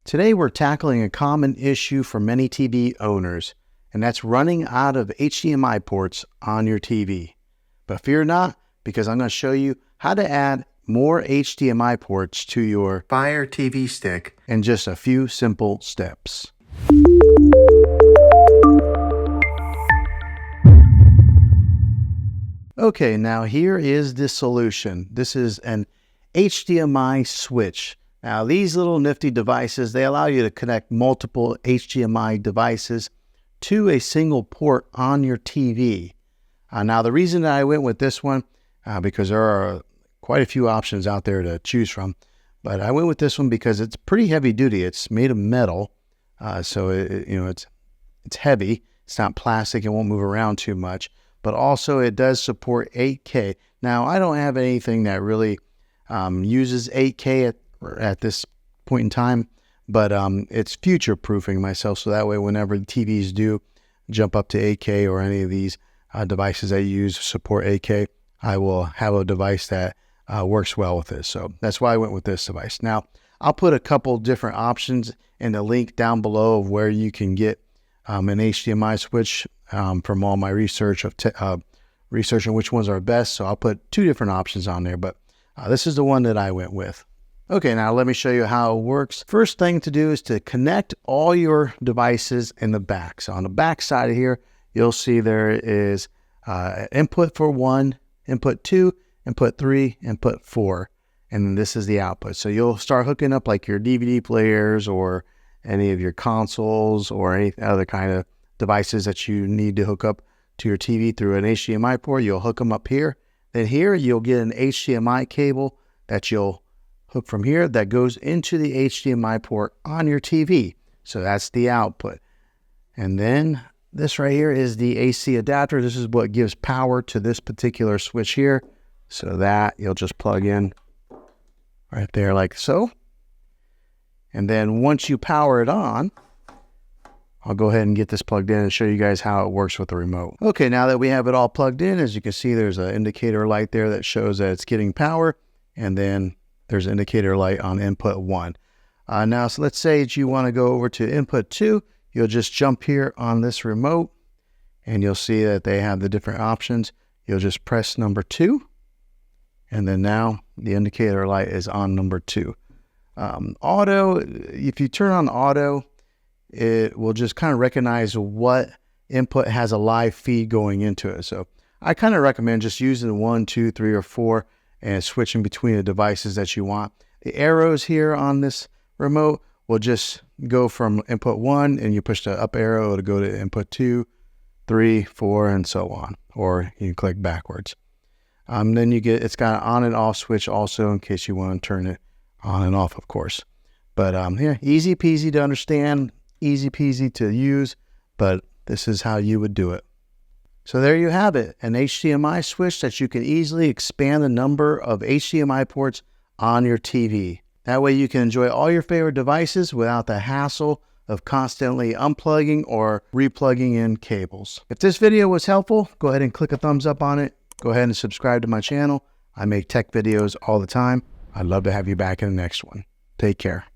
Today we're tackling a common issue for many TV owners, and that's running out of HDMI ports on your TV. But fear not, because I'm going to show you how to add more HDMI ports to your Fire TV stick in just a few simple steps. Okay, now here is the solution. This is an HDMI switch. Now these little nifty devices, they allow you to connect multiple HDMI devices to a single port on your TV. Now the reason that I went with this one, because there are quite a few options out there to choose from, but I went with this one because it's pretty heavy duty. It's made of metal, so it's heavy. It's not plastic. It won't move around too much, but also it does support 8K. Now I don't have anything that really uses 8K at this point in time, but it's future proofing myself, so that way whenever the TVs do jump up to 8K or any of these devices that you use support 8K, I will have a device that works well with this. So that's why I went with this device. Now I'll put a couple different options in the link down below of where you can get an HDMI switch from all my research of researching which ones are best. So I'll put two different options on there, but this is the one that I went with. Okay, now let me show you how it works. First thing to do is to connect all your devices in the back. So on the back side of here, you'll see there is input for 1, input 2, input 3, input 4, and then this is the output. So you'll start hooking up like your DVD players or any of your consoles or any other kind of devices that you need to hook up to your TV through an HDMI port. You'll hook them up here. Then here you'll get an HDMI cable that you'll hook from here that goes into the HDMI port on your TV. So that's the output. And then this right here is the AC adapter. This is what gives power to this particular switch here. So that you'll just plug in right there like so. And then once you power it on, I'll go ahead and get this plugged in and show you guys how it works with the remote. Okay, now that we have it all plugged in, as you can see, there's an indicator light there that shows that it's getting power. And then there's an indicator light on input 1. Now, so let's say that you want to go over to input 2. You'll just jump here on this remote and you'll see that they have the different options. You'll just press number 2. And then now the indicator light is on number 2. Auto, if you turn on auto, it will just kind of recognize what input has a live feed going into it. So I kind of recommend just using 1, 2, 3, or 4 and switching between the devices that you want. The arrows here on this remote will just go from input 1 and you push the up arrow to go to input 2, 3, 4, and so on. Or you can click backwards. Then it's got an on and off switch also in case you want to turn it on and off, of course. But yeah, easy peasy to understand, easy peasy to use, but this is how you would do it. So there you have it, an HDMI switch that you can easily expand the number of HDMI ports on your TV. That way you can enjoy all your favorite devices without the hassle of constantly unplugging or replugging in cables. If this video was helpful, go ahead and click a thumbs up on it. Go ahead and subscribe to my channel. I make tech videos all the time. I'd love to have you back in the next one. Take care.